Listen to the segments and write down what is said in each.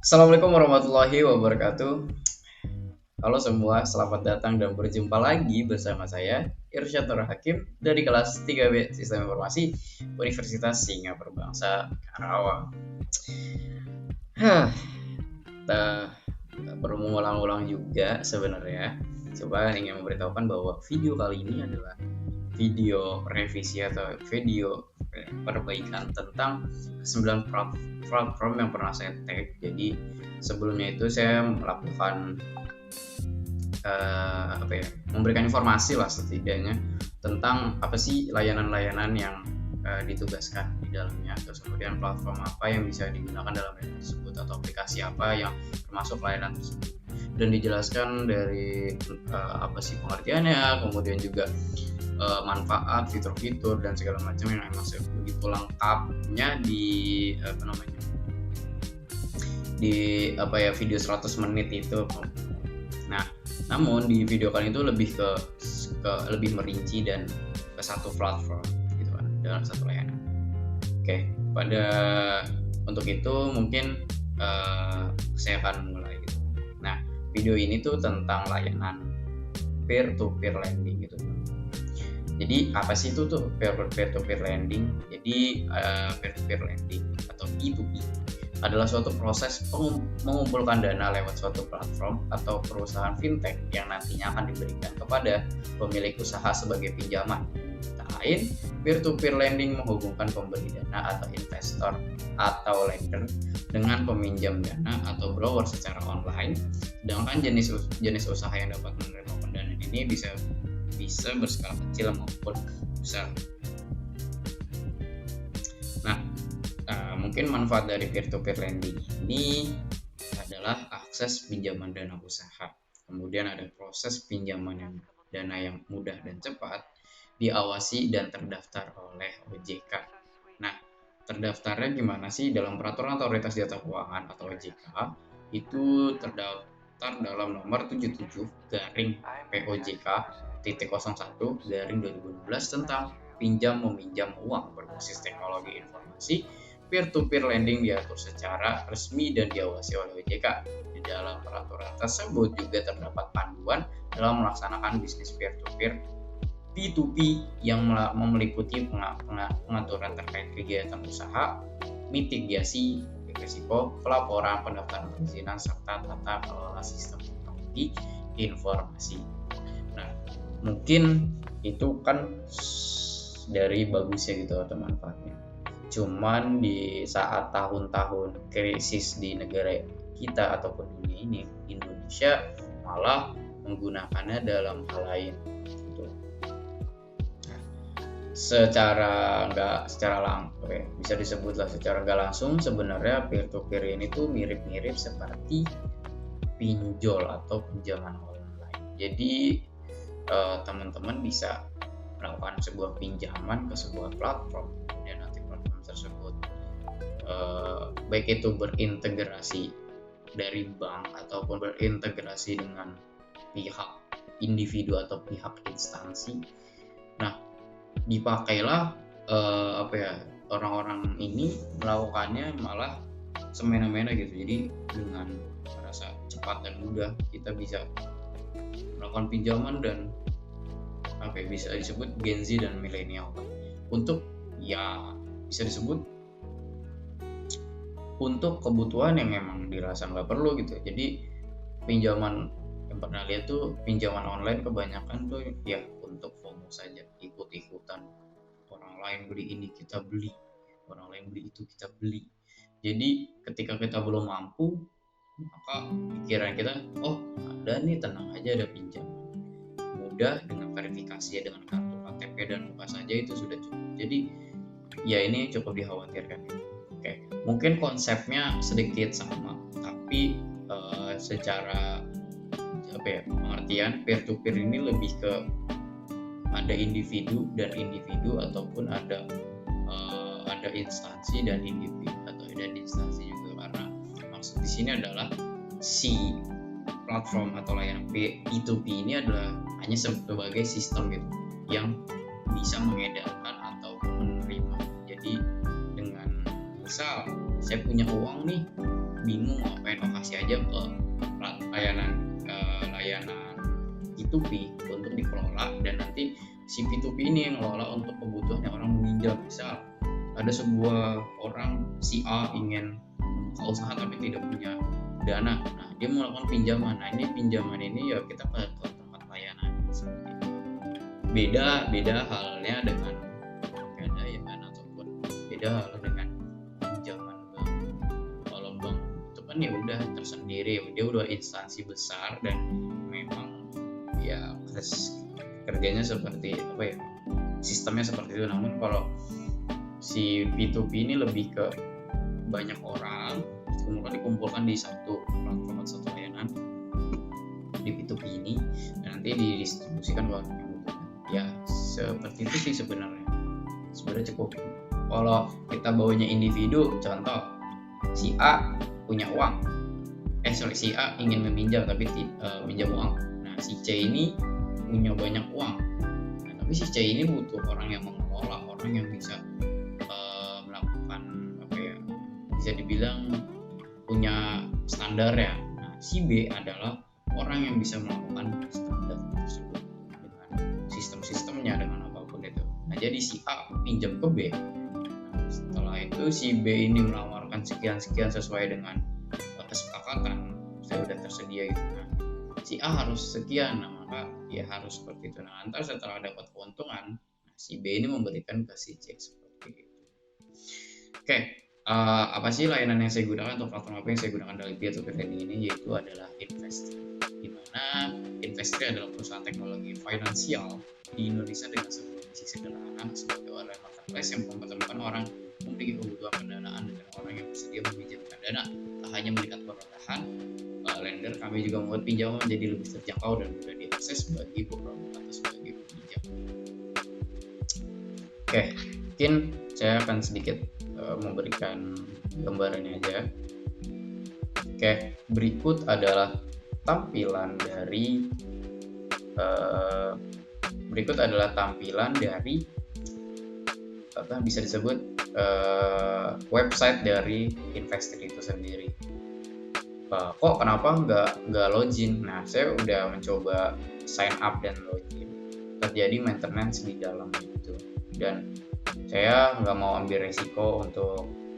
Assalamualaikum warahmatullahi wabarakatuh. Halo semua, selamat datang dan berjumpa lagi bersama saya Irsyad Nur Hakim dari kelas 3B Sistem Informasi Universitas Singapura Bangsa Karawang. Hah, kita nggak perlu mengulang-ulang juga sebenarnya. Coba ingin memberitahukan bahwa video kali ini adalah video revisi atau video perbaikan tentang 9 platform yang pernah saya tag. Jadi sebelumnya itu saya melakukan memberikan informasi lah setidaknya tentang apa sih layanan-layanan yang ditugaskan di dalamnya, terus kemudian platform apa yang bisa digunakan dalam layanan tersebut atau aplikasi apa yang termasuk layanan tersebut, dan dijelaskan dari apa sih pengertiannya, kemudian juga manfaat, fitur-fitur dan segala macam yang emang begitu lengkapnya di video 100 menit itu. Nah, namun di video kali itu lebih ke lebih merinci dan ke satu platform gitu kan, dalam satu layanan. Oke, untuk itu mungkin saya akan mulai gitu. Nah, video ini tuh tentang layanan peer to peer lending gitu. Jadi apa sih itu tuh peer to peer lending? Jadi peer to peer lending atau P2P adalah suatu proses mengumpulkan dana lewat suatu platform atau perusahaan fintech yang nantinya akan diberikan kepada pemilik usaha sebagai pinjaman. Tak lain, peer-to-peer lending menghubungkan pemberi dana atau investor atau lender dengan peminjam dana atau borrower secara online. Sedangkan jenis usaha yang dapat menerima pendanaan ini bisa berskala kecil maupun besar. Mungkin manfaat dari peer-to-peer lending ini adalah akses pinjaman dana usaha. Kemudian ada proses pinjaman dana yang mudah dan cepat, diawasi dan terdaftar oleh OJK. Nah, terdaftarnya gimana sih? Dalam peraturan otoritas jasa keuangan atau OJK itu terdaftar dalam nomor 77 garing POJK titik 01 garing 2012 tentang pinjam meminjam uang berbasis teknologi informasi. Peer-to-peer lending diatur secara resmi dan diawasi oleh OJK. Di dalam peraturan tersebut juga terdapat panduan dalam melaksanakan bisnis peer-to-peer P2P yang meliputi pengaturan terkait kegiatan usaha, mitigasi risiko, pelaporan, pendaftaran perizinan, serta tata kelola sistem teknologi informasi. Nah, mungkin itu kan dari bagusnya gitu atau manfaatnya. Cuman di saat tahun-tahun krisis di negara kita ataupun dunia ini, Indonesia malah menggunakannya dalam hal lain gitu. Nah, bisa disebutlah secara nggak langsung sebenarnya peer-to-peer ini tuh mirip-mirip seperti pinjol atau pinjaman online. Jadi teman-teman bisa melakukan sebuah pinjaman ke sebuah platform, dan nanti platform tersebut baik itu berintegrasi dari bank ataupun berintegrasi dengan pihak individu atau pihak instansi. Nah, dipakailah orang-orang ini melakukannya malah semena-mena gitu. Jadi dengan merasa cepat dan mudah kita bisa melakukan pinjaman dan bisa disebut Gen Z dan milenial untuk bisa disebut untuk kebutuhan yang memang dirasa nggak perlu gitu. Jadi pinjaman yang pernah lihat tuh pinjaman online kebanyakan tuh ya untuk FOMO saja, ikut-ikutan orang lain beli ini kita beli, orang lain beli itu kita beli. Jadi ketika kita belum mampu, maka pikiran kita ada nih, tenang aja, ada pinjaman mudah dengan verifikasi dengan kartu KTP dan muka saja itu sudah cukup. Jadi ya ini cukup dikhawatirkan. Oke, mungkin konsepnya sedikit sama, tapi secara pengertian peer to peer ini lebih ke ada individu dan individu ataupun ada instansi dan individu atau ada instansi juga, karena maksud di sini adalah si platform atau layanan P2P ini adalah hanya sebagai sistem gitu yang bisa mengedarkan atau menerima. Jadi dengan misal saya punya uang nih bingung mau ngapain, kasih aja ke layanan P2P untuk dikelola, dan nanti si P2P ini yang ngelola untuk kebutuhannya orang meminjam. Misal ada sebuah orang si A ingin membuka usaha tapi tidak punya dana, nah dia melakukan pinjaman. Nah ini pinjaman ini ya kita ke tempat layanan seperti itu. Beda halnya dengan pegadaian ataupun beda halnya dengan pinjaman bank. Kalau bank itu kan ya udah tersendiri, dia udah instansi besar dan memang ya kerjanya seperti apa ya, sistemnya seperti itu. Namun kalau si P2P ini lebih ke banyak orang kemudian dikumpulkan di satu platform atau satu layanan di P2P ini, dan nanti didistribusikan ke orang yang butuh. Ya seperti itu sih sebenarnya cukup. Kalau kita bawanya individu, contoh si A punya uang, si A ingin meminjam tapi minjam uang. Nah si C ini punya banyak uang, nah, tapi si C ini butuh orang yang mengelola, orang yang bisa melakukan apa ya, bisa dibilang punya standar ya. Nah si B adalah orang yang bisa melakukan standar tersebut dengan sistem-sistemnya, dengan apapun itu. Nah jadi si A pinjam ke B, nah, setelah itu si B ini menawarkan sekian sesuai dengan kesepakatan, saya udah tersedia gitu. Nah si A harus sekian, nah maka ya harus seperti itu. Nah antar setelah dapat keuntungan, nah, si B ini memberikan ke si C seperti itu. Oke, apa sih layanan yang saya gunakan atau platform apa yang saya gunakan dalam peer-to-peer lending ini, yaitu adalah Investree. Di mana Investree adalah perusahaan teknologi finansial di Indonesia dengan sebuah misi sederhana sebagai online marketplace yang mempertemukan orang memiliki kebutuhan pendanaan dengan orang yang bersedia meminjamkan dana. Tak hanya melihat kemudahan lender, kami juga membuat pinjaman menjadi lebih terjangkau dan mudah diakses bagi beberapa atau sebagai peminjam. Oke, mungkin saya akan sedikit memberikan gambarannya aja. Oke, berikut adalah tampilan dari apa bisa disebut website dari Investree itu sendiri. Kok kenapa nggak login? Nah saya udah mencoba sign up dan login, terjadi maintenance di dalamnya itu, dan saya nggak mau ambil resiko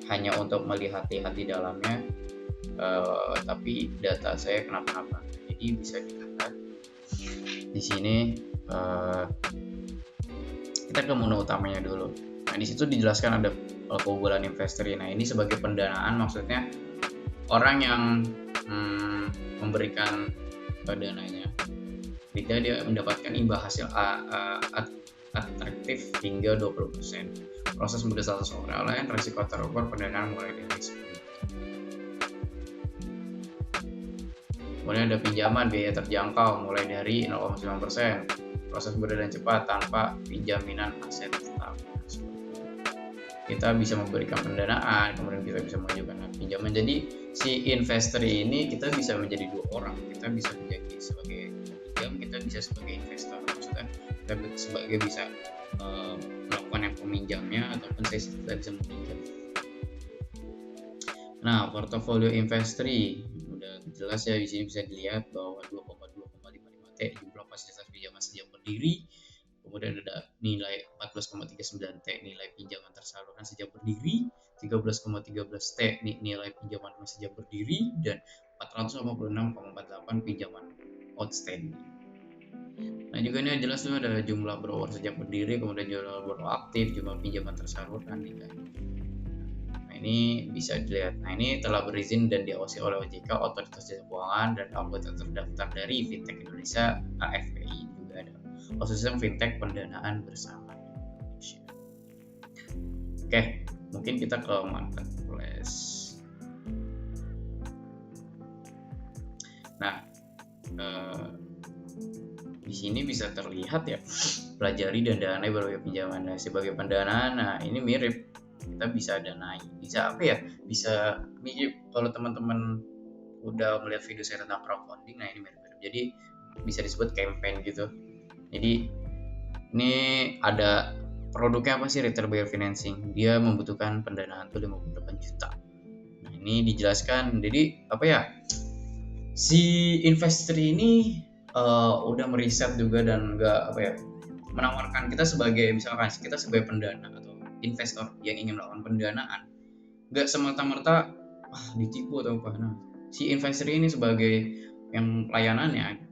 hanya untuk melihat-lihat di dalamnya, tapi data saya kenapa-napa. Jadi bisa dilihat di sini. Kita ke menu utamanya dulu. Nah di situ dijelaskan ada keunggulan Investree. Nah ini sebagai pendanaan, maksudnya orang yang memberikan dananya, dia mendapatkan imbal hasil atraktif hingga 20%. Proses mudah status lain, resiko terukur pendanaan mulai dari 10. Kemudian ada pinjaman biaya terjangkau mulai dari 0,9%. Proses mudah dan cepat tanpa penjaminan aset tetap. Kita bisa memberikan pendanaan, kemudian kita bisa mengajukan pinjaman. Jadi si Investree ini kita bisa menjadi dua orang. Kita bisa menjadi sebagai peminjam, kita bisa sebagai investor. Maksudnya kita sebagai bisa melakukan yang peminjamnya, ataupun kita bisa meminjam. Nah, portofolio Investree udah jelas ya, di sini bisa dilihat bahwa 2,255 T jumlah fasilitas pinjaman sejak berdiri. Kemudian ada nilai 14,39 T nilai pinjaman tersalurkan sejak berdiri, 13,13 T nilai pinjaman sejak berdiri, dan 486,48 pinjaman outstanding. Nah juga ini jelas tuh ada jumlah borrower sejak berdiri, kemudian jumlah borrower aktif, jumlah pinjaman tersalurkan nilai. Nah ini bisa dilihat. Nah ini telah berizin dan diawasi oleh OJK, Otoritas Jasa Keuangan, dan anggota terdaftar dari Fintech Indonesia AFPI. Juga ada ekosistem fintech pendanaan bersama Indonesia. Oke, mungkin kita ke marketplace. Nah, di sini bisa terlihat ya, pelajari dan danai berbagai pinjaman. Nah, sebagai pendanaan, nah ini mirip, kita bisa danai, bisa apa ya? Bisa mirip kalau teman-teman udah melihat video saya tentang crowdfunding, nah ini mirip-mirip. Jadi bisa disebut campaign gitu. Jadi ini ada produknya apa sih, retail buyer financing. Dia membutuhkan pendanaan tuh 58 juta. Nah ini dijelaskan. Jadi apa ya, si investor ini udah meriset juga dan nggak apa ya, menawarkan kita sebagai misalkan kita sebagai pendana atau investor yang ingin melakukan pendanaan, nggak semerta-merta ditipu atau apa. Nah, si investor ini sebagai yang pelayanannya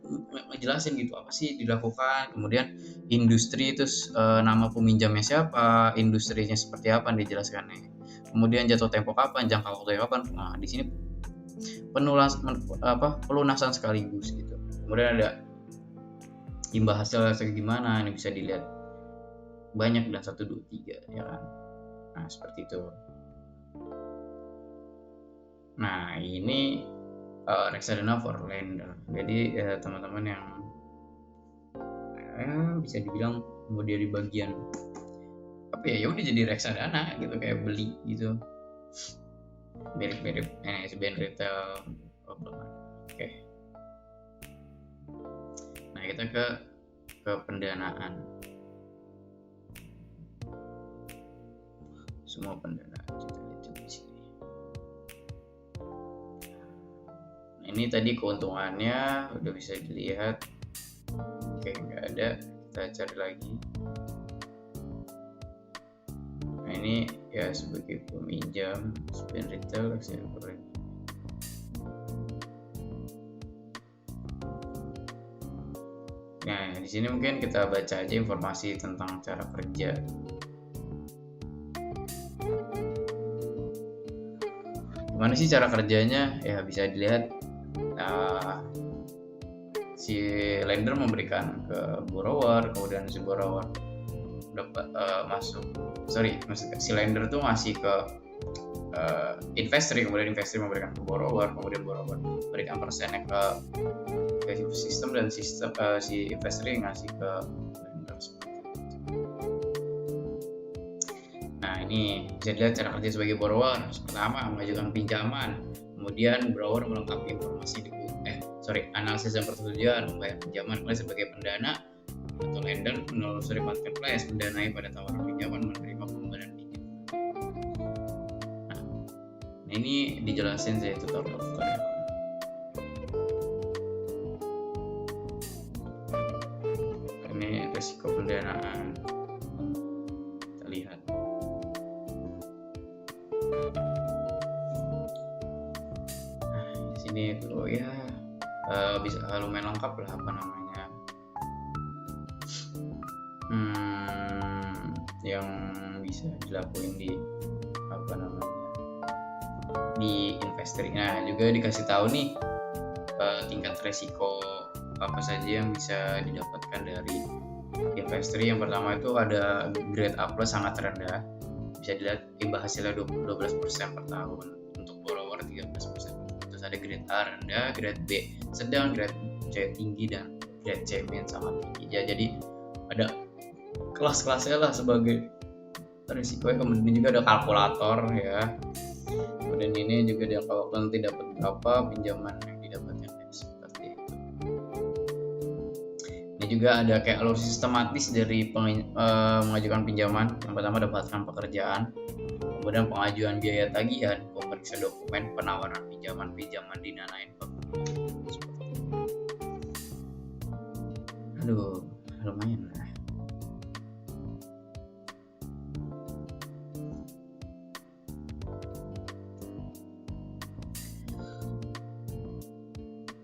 ngejelasin gitu apa sih dilakukan, kemudian industri itu nama peminjamnya siapa, industrinya seperti apa dijelaskannya, kemudian jatuh tempo kapan, jangka waktu kapan. Nah, di sini pelunasan sekaligus gitu. Kemudian ada imbal hasil gimana, ini bisa dilihat banyak dan 1, 2, 3 ya kan. Nah seperti itu. Nah ini reksadana for lender. Jadi teman-teman yang bisa dibilang mau di bagian apa ya udah jadi reksadana gitu, kayak beli gitu, mirip-mirip SBN retail. Oke. Nah kita ke pendanaan. Semua pendanaan kita lihat di sini. Nah, ini tadi keuntungannya udah bisa dilihat. Oke, nggak ada, kita cari lagi. Nah ini ya sebagai peminjam SBN retail reksadana. Nah di sini mungkin kita baca aja informasi tentang cara kerja. Gimana sih cara kerjanya? Ya bisa dilihat si lender memberikan ke borrower, kemudian si borrower dapat si lender tuh ngasih ke investor, kemudian investor memberikan ke borrower, kemudian borrower memberikan persennya ke sistem, dan sistem si investor ngasih ke lender. Nah ini bisa dilihat cara kerja sebagai borrower. Pertama, mengajukan pinjaman, kemudian borrower melengkapi informasi analisis dan persetujuan membayar pinjaman. Kemudian sebagai pendana atau lender menelusuri marketplace, mendanai pada tawaran pinjaman, menerima pembayaran pinjaman. Nah ini dijelasin saya tutorial. Ini risiko pendanaan, kita lihat. Nah di sini tuh ya bisa lumayan lengkap lah apa namanya yang bisa dilakuin di di investor. Nah juga dikasih tahu nih tingkat resiko apa saja yang bisa didapatkan dari investor. Yang pertama itu ada grade A+ sangat rendah, bisa dilihat imbal hasilnya 12% per tahun, untuk borrower 13%. Terus ada grade A rendah, grade B sedang, grade C tinggi, dan grade C min sangat tinggi. Ya, jadi ada kelas-kelasnya lah sebagai risikonya. Kemudian juga ada kalkulator ya. Kemudian ini juga dia kalau nanti dapat berapa pinjaman yang didapatkan seperti itu. Ini juga ada kayak alur sistematis dari mengajukan pinjaman. Yang pertama ada pelatihan pekerjaan, kemudian pengajuan biaya tagihan, pemeriksa dokumen, penawaran pinjaman dinanain. Aduh, lumayan lah.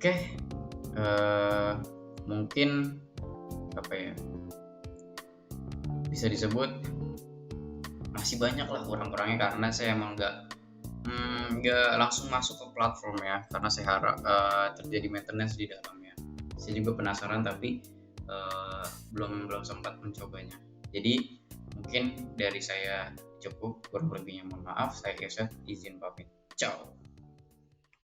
Oke, mungkin apa ya, bisa disebut masih banyak lah kurang-kurangnya, karena saya emang nggak langsung masuk ke platform ya, karena saya harap terjadi maintenance di dalamnya. Saya juga penasaran tapi belum sempat mencobanya. Jadi mungkin dari saya cukup, kurang lebihnya mohon maaf. Saya Irsyad izin pamit. Ciao.